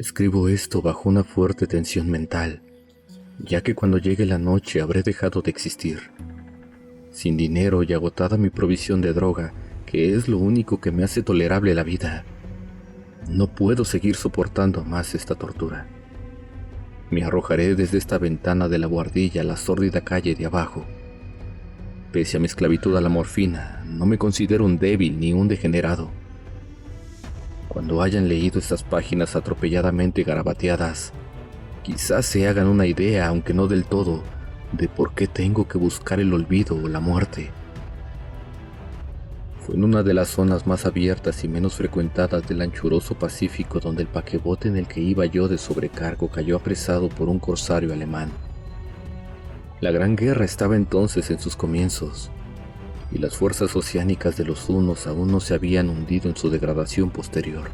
Escribo esto bajo una fuerte tensión mental, ya que cuando llegue la noche habré dejado de existir. Sin dinero y agotada mi provisión de droga, que es lo único que me hace tolerable la vida, no puedo seguir soportando más esta tortura. Me arrojaré desde esta ventana de la buhardilla a la sórdida calle de abajo. Pese a mi esclavitud a la morfina, no me considero un débil ni un degenerado. Cuando hayan leído estas páginas atropelladamente garabateadas, quizás se hagan una idea, aunque no del todo, de por qué tengo que buscar el olvido o la muerte. Fue en una de las zonas más abiertas y menos frecuentadas del anchuroso Pacífico donde el paquebote en el que iba yo de sobrecargo cayó apresado por un corsario alemán. La Gran Guerra estaba entonces en sus comienzos, y las fuerzas oceánicas de los hunos aún no se habían hundido en su degradación posterior.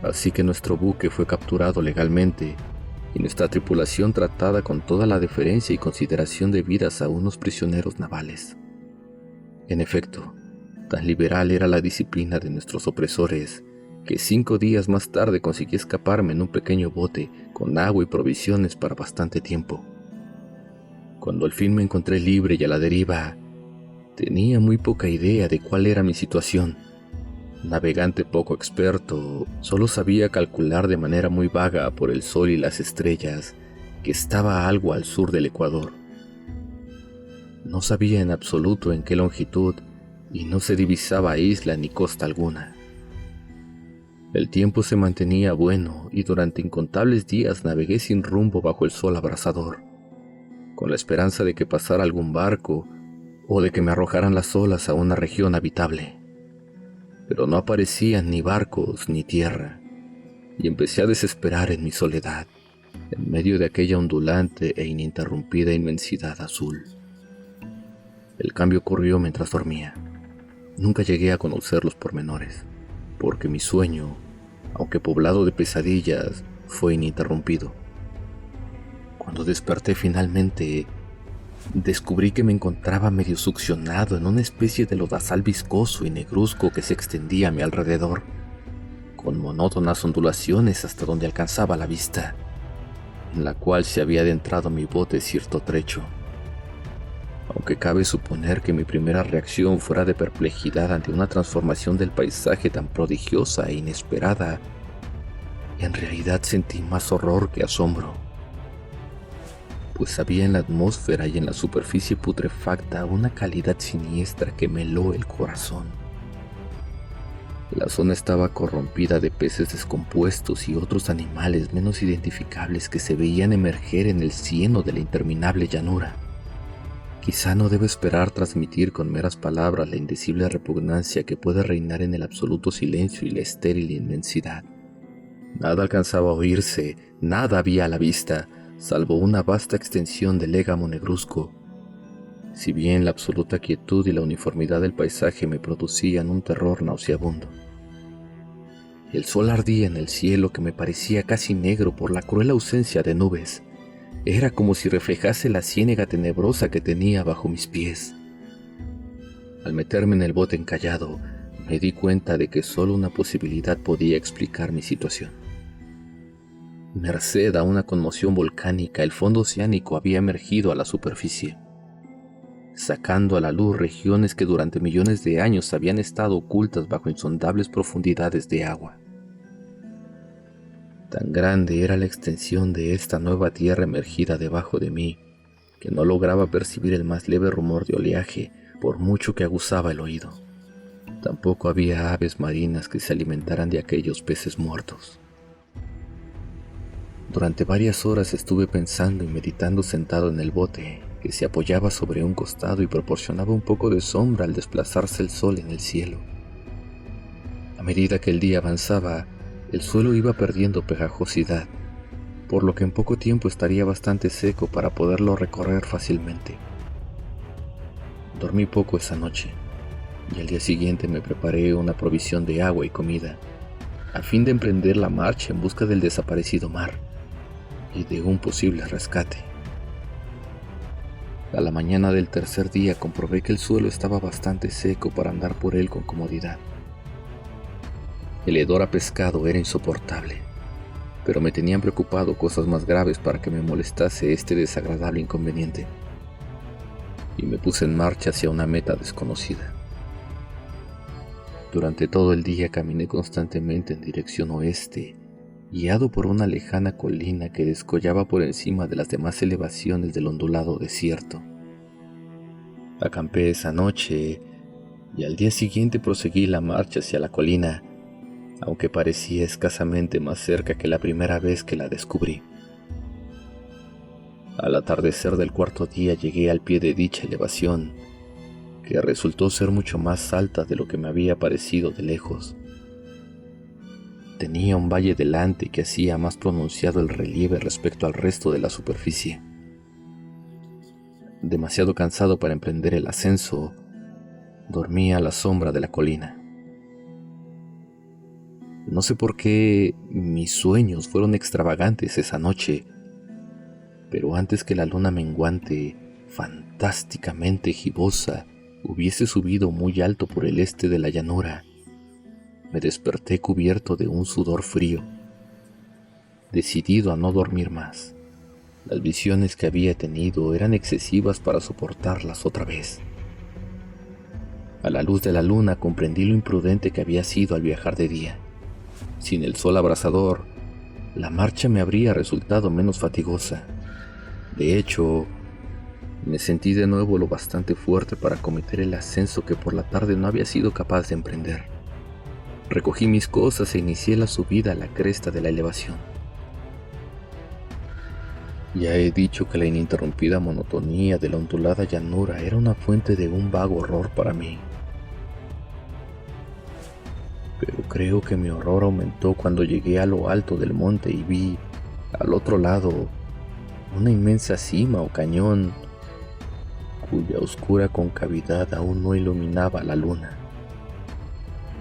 Así que nuestro buque fue capturado legalmente y nuestra tripulación tratada con toda la deferencia y consideración debidas a unos prisioneros navales. En efecto, tan liberal era la disciplina de nuestros opresores que 5 días más tarde conseguí escaparme en un pequeño bote con agua y provisiones para bastante tiempo. Cuando al fin me encontré libre y a la deriva, tenía muy poca idea de cuál era mi situación. Navegante poco experto, solo sabía calcular de manera muy vaga por el sol y las estrellas que estaba algo al sur del Ecuador. No sabía en absoluto en qué longitud y no se divisaba isla ni costa alguna. El tiempo se mantenía bueno y durante incontables días navegué sin rumbo bajo el sol abrasador, con la esperanza de que pasara algún barco o de que me arrojaran las olas a una región habitable. Pero no aparecían ni barcos ni tierra, y empecé a desesperar en mi soledad, en medio de aquella ondulante e ininterrumpida inmensidad azul. El cambio ocurrió mientras dormía. Nunca llegué a conocer los pormenores, porque mi sueño, aunque poblado de pesadillas, fue ininterrumpido. Cuando desperté finalmente, descubrí que me encontraba medio succionado en una especie de lodazal viscoso y negruzco que se extendía a mi alrededor, con monótonas ondulaciones hasta donde alcanzaba la vista, en la cual se había adentrado mi bote cierto trecho. Aunque cabe suponer que mi primera reacción fuera de perplejidad ante una transformación del paisaje tan prodigiosa e inesperada, en realidad sentí más horror que asombro, pues había en la atmósfera y en la superficie putrefacta una calidad siniestra que me heló el corazón. La zona estaba corrompida de peces descompuestos y otros animales menos identificables que se veían emerger en el cieno de la interminable llanura. Quizá no debo esperar transmitir con meras palabras la indecible repugnancia que puede reinar en el absoluto silencio y la estéril inmensidad. Nada alcanzaba a oírse, nada había a la vista, salvo una vasta extensión de légamo negruzco. Si bien la absoluta quietud y la uniformidad del paisaje me producían un terror nauseabundo. El sol ardía en el cielo que me parecía casi negro por la cruel ausencia de nubes. Era como si reflejase la ciénaga tenebrosa que tenía bajo mis pies. Al meterme en el bote encallado, me di cuenta de que solo una posibilidad podía explicar mi situación. Merced a una conmoción volcánica, el fondo oceánico había emergido a la superficie, sacando a la luz regiones que durante millones de años habían estado ocultas bajo insondables profundidades de agua. Tan grande era la extensión de esta nueva tierra emergida debajo de mí, que no lograba percibir el más leve rumor de oleaje, por mucho que aguzaba el oído. Tampoco había aves marinas que se alimentaran de aquellos peces muertos. Durante varias horas estuve pensando y meditando sentado en el bote, que se apoyaba sobre un costado y proporcionaba un poco de sombra al desplazarse el sol en el cielo. A medida que el día avanzaba, el suelo iba perdiendo pegajosidad, por lo que en poco tiempo estaría bastante seco para poderlo recorrer fácilmente. Dormí poco esa noche, y al día siguiente me preparé una provisión de agua y comida, a fin de emprender la marcha en busca del desaparecido mar y de un posible rescate. A la mañana del tercer día comprobé que el suelo estaba bastante seco para andar por él con comodidad. El hedor a pescado era insoportable. pero me tenían preocupado cosas más graves para que me molestase este desagradable inconveniente, y me puse en marcha hacia una meta desconocida. Durante todo el día caminé constantemente en dirección oeste, guiado por una lejana colina que descollaba por encima de las demás elevaciones del ondulado desierto. Acampé esa noche y al día siguiente proseguí la marcha hacia la colina, aunque parecía escasamente más cerca que la primera vez que la descubrí. Al atardecer del cuarto día llegué al pie de dicha elevación, que resultó ser mucho más alta de lo que me había parecido de lejos. Tenía un valle delante que hacía más pronunciado el relieve respecto al resto de la superficie. Demasiado cansado para emprender el ascenso, dormí a la sombra de la colina. No sé por qué mis sueños fueron extravagantes esa noche, pero antes que la luna menguante, fantásticamente gibosa, hubiese subido muy alto por el este de la llanura, me desperté cubierto de un sudor frío, decidido a no dormir más. Las visiones que había tenido eran excesivas para soportarlas otra vez. A la luz de la luna comprendí lo imprudente que había sido al viajar de día. Sin el sol abrasador, la marcha me habría resultado menos fatigosa. De hecho, me sentí de nuevo lo bastante fuerte para acometer el ascenso que por la tarde no había sido capaz de emprender. Recogí mis cosas e inicié la subida a la cresta de la elevación. Ya he dicho que la ininterrumpida monotonía de la ondulada llanura era una fuente de un vago horror para mí. Pero creo que mi horror aumentó cuando llegué a lo alto del monte y vi, al otro lado, una inmensa cima o cañón, cuya oscura concavidad aún no iluminaba la luna.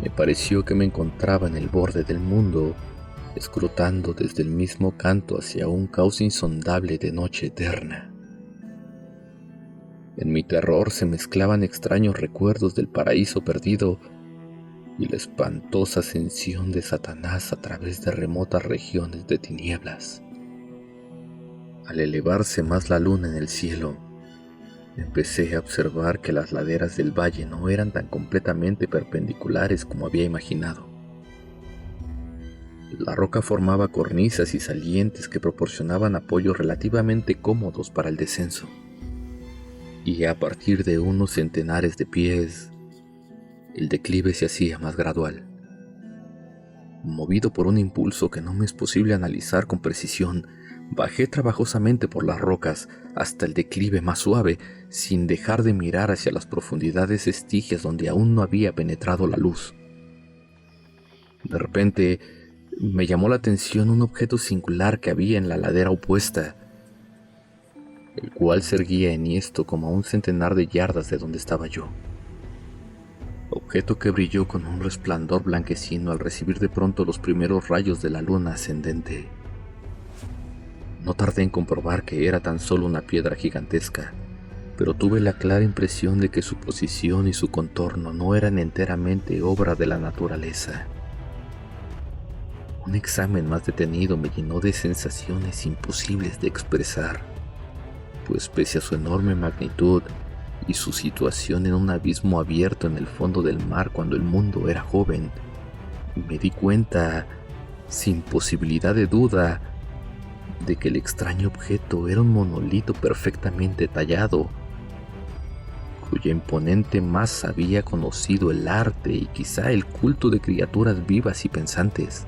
Me pareció que me encontraba en el borde del mundo, escrutando desde el mismo canto hacia un caos insondable de noche eterna. En mi terror se mezclaban extraños recuerdos del paraíso perdido y la espantosa ascensión de Satanás a través de remotas regiones de tinieblas. Al elevarse más la luna en el cielo, empecé a observar que las laderas del valle no eran tan completamente perpendiculares como había imaginado. La roca formaba cornisas y salientes que proporcionaban apoyos relativamente cómodos para el descenso, y a partir de unos centenares de pies, el declive se hacía más gradual. Movido por un impulso que no me es posible analizar con precisión, bajé trabajosamente por las rocas hasta el declive más suave, sin dejar de mirar hacia las profundidades estigias donde aún no había penetrado la luz. De repente, me llamó la atención un objeto singular que había en la ladera opuesta, el cual se erguía enhiesto como a un centenar de yardas de donde estaba yo. Objeto que brilló con un resplandor blanquecino al recibir de pronto los primeros rayos de la luna ascendente. No tardé en comprobar que era tan solo una piedra gigantesca, pero tuve la clara impresión de que su posición y su contorno no eran enteramente obra de la naturaleza. Un examen más detenido me llenó de sensaciones imposibles de expresar, pues pese a su enorme magnitud y su situación en un abismo abierto en el fondo del mar cuando el mundo era joven, me di cuenta, sin posibilidad de duda, de que el extraño objeto era un monolito perfectamente tallado, cuya imponente masa había conocido el arte y quizá el culto de criaturas vivas y pensantes.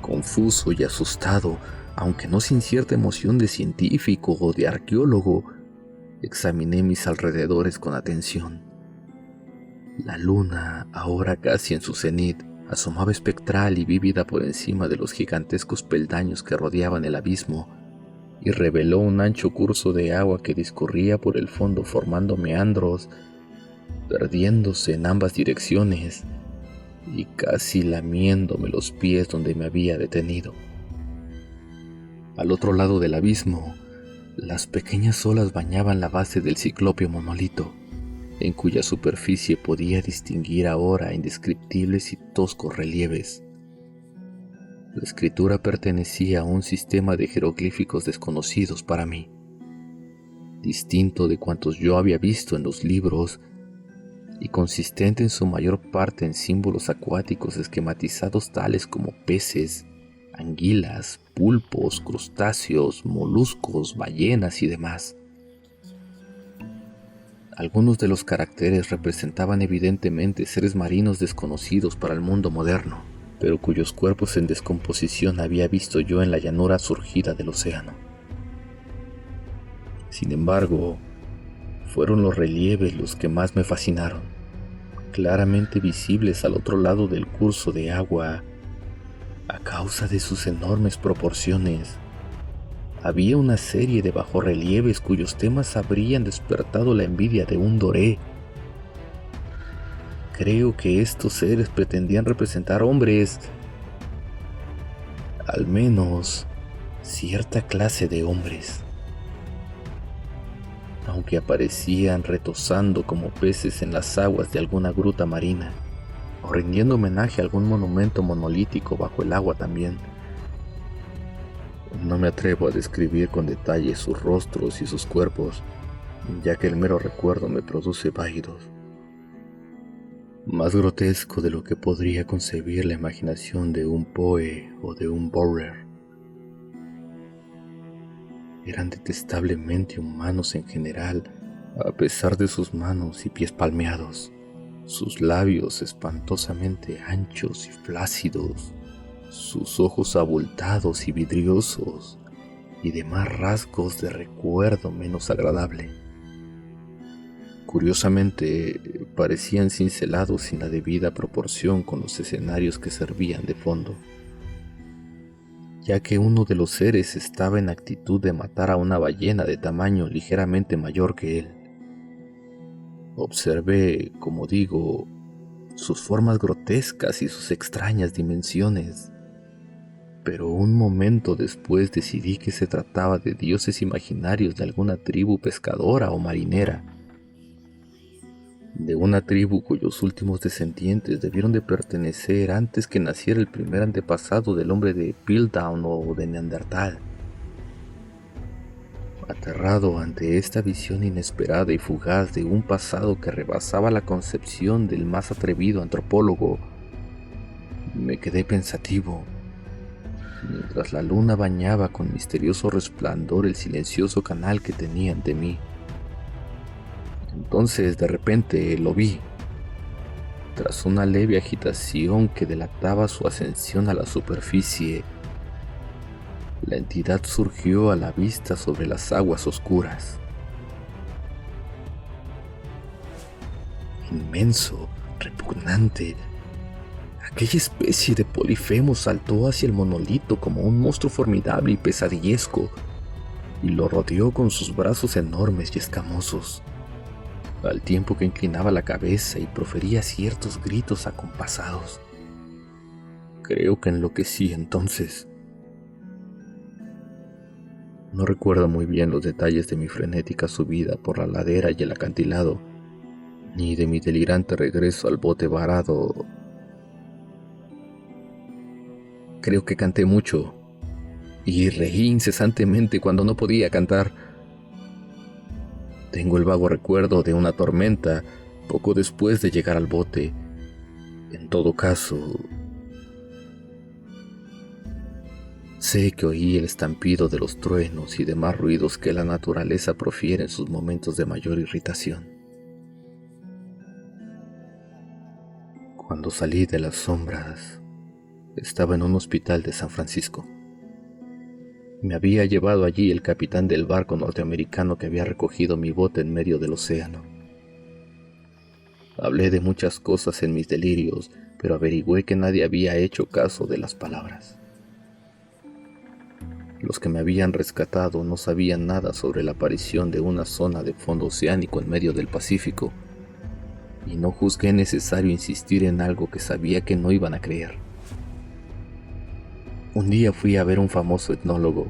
Confuso y asustado, aunque no sin cierta emoción de científico o de arqueólogo, examiné mis alrededores con atención. La luna, ahora casi en su cenit, asomaba espectral y vívida por encima de los gigantescos peldaños que rodeaban el abismo y reveló un ancho curso de agua que discurría por el fondo formando meandros, perdiéndose en ambas direcciones y casi lamiéndome los pies donde me había detenido. Al otro lado del abismo, las pequeñas olas bañaban la base del ciclópeo monolito, en cuya superficie podía distinguir ahora indescriptibles y toscos relieves. La escritura pertenecía a un sistema de jeroglíficos desconocidos para mí, distinto de cuantos yo había visto en los libros y consistente en su mayor parte en símbolos acuáticos esquematizados tales como peces, anguilas, pulpos, crustáceos, moluscos, ballenas y demás. Algunos de los caracteres representaban evidentemente seres marinos desconocidos para el mundo moderno, pero cuyos cuerpos en descomposición había visto yo en la llanura surgida del océano. Sin embargo, fueron los relieves los que más me fascinaron, claramente visibles al otro lado del curso de agua. A causa de sus enormes proporciones, había una serie de bajorrelieves cuyos temas habrían despertado la envidia de un doré. Creo que estos seres pretendían representar hombres, al menos cierta clase de hombres, aunque aparecían retozando como peces en las aguas de alguna gruta marina, o rindiendo homenaje a algún monumento monolítico bajo el agua también. No me atrevo a describir con detalle sus rostros y sus cuerpos, ya que el mero recuerdo me produce vahidos. Más grotesco de lo que podría concebir la imaginación de un Poe o de un Borrer. Eran detestablemente humanos en general, a pesar de sus manos y pies palmeados, sus labios espantosamente anchos y flácidos, sus ojos abultados y vidriosos, y demás rasgos de recuerdo menos agradable. Curiosamente, parecían cincelados sin la debida proporción con los escenarios que servían de fondo, ya que uno de los seres estaba en actitud de matar a una ballena de tamaño ligeramente mayor que él. Observé, como digo, sus formas grotescas y sus extrañas dimensiones, pero un momento después decidí que se trataba de dioses imaginarios de alguna tribu pescadora o marinera, de una tribu cuyos últimos descendientes debieron de pertenecer antes que naciera el primer antepasado del hombre de Piltdown o de Neandertal. Aterrado ante esta visión inesperada y fugaz de un pasado que rebasaba la concepción del más atrevido antropólogo, me quedé pensativo, mientras la luna bañaba con misterioso resplandor el silencioso canal que tenía ante mí. Entonces, de repente, lo vi. Tras una leve agitación que delataba su ascensión a la superficie, la entidad surgió a la vista sobre las aguas oscuras. Inmenso, repugnante, aquella especie de Polifemo saltó hacia el monolito como un monstruo formidable y pesadillesco, y lo rodeó con sus brazos enormes y escamosos, al tiempo que inclinaba la cabeza y profería ciertos gritos acompasados. Creo que enloquecí entonces. No recuerdo muy bien los detalles de mi frenética subida por la ladera y el acantilado, ni de mi delirante regreso al bote varado. Creo que canté mucho y reí incesantemente cuando no podía cantar. Tengo el vago recuerdo de una tormenta poco después de llegar al bote. En todo caso, sé que oí el estampido de los truenos y demás ruidos que la naturaleza profiere en sus momentos de mayor irritación. Cuando salí de las sombras, estaba en un hospital de San Francisco. Me había llevado allí el capitán del barco norteamericano que había recogido mi bote en medio del océano. Hablé de muchas cosas en mis delirios, pero averigüé que nadie había hecho caso de las palabras. Los que me habían rescatado no sabían nada sobre la aparición de una zona de fondo oceánico en medio del Pacífico, y no juzgué necesario insistir en algo que sabía que no iban a creer. Un día fui a ver a un famoso etnólogo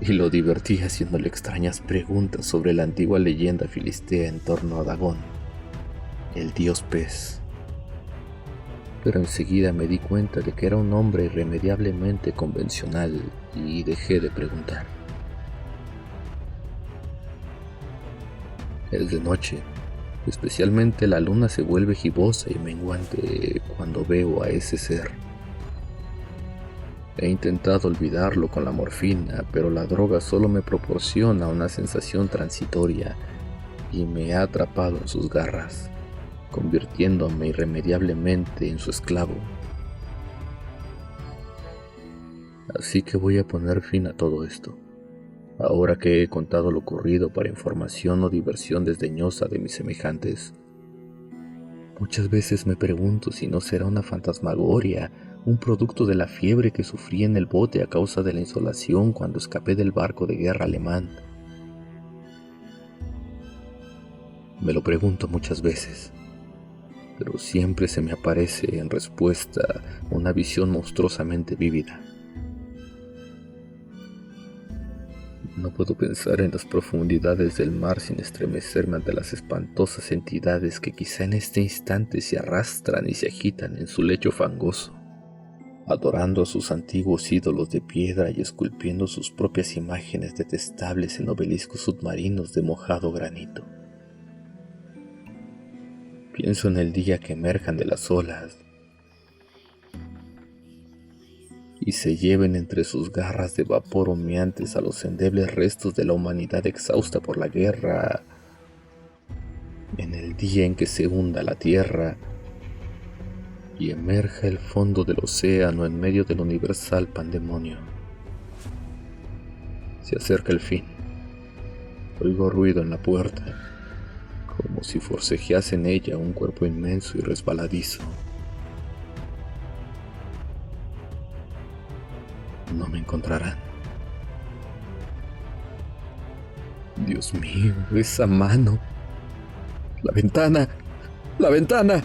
y lo divertí haciéndole extrañas preguntas sobre la antigua leyenda filistea en torno a Dagón, el dios pez. pero enseguida me di cuenta de que era un hombre irremediablemente convencional y dejé de preguntar. Es de noche, especialmente la luna se vuelve gibosa y menguante cuando veo a ese ser. He intentado olvidarlo con la morfina, pero la droga solo me proporciona una sensación transitoria y me ha atrapado en sus garras, convirtiéndome irremediablemente en su esclavo. Así que voy a poner fin a todo esto, ahora que he contado lo ocurrido para información o diversión desdeñosa de mis semejantes. Muchas veces me pregunto si no será una fantasmagoria, un producto de la fiebre que sufrí en el bote a causa de la insolación cuando escapé del barco de guerra alemán. Me lo pregunto muchas veces, pero siempre se me aparece en respuesta una visión monstruosamente vívida. No puedo pensar en las profundidades del mar sin estremecerme ante las espantosas entidades que quizá en este instante se arrastran y se agitan en su lecho fangoso, adorando a sus antiguos ídolos de piedra y esculpiendo sus propias imágenes detestables en obeliscos submarinos de mojado granito. Pienso en el día que emerjan de las olas y se lleven entre sus garras de vapor humeantes a los endebles restos de la humanidad exhausta por la guerra, en el día en que se hunda la tierra y emerja el fondo del océano en medio del universal pandemonio. Se acerca el fin. Oigo ruido en la puerta, como si forcejease en ella un cuerpo inmenso y resbaladizo. No me encontrarán. Dios mío, esa mano. La ventana. ¡La ventana!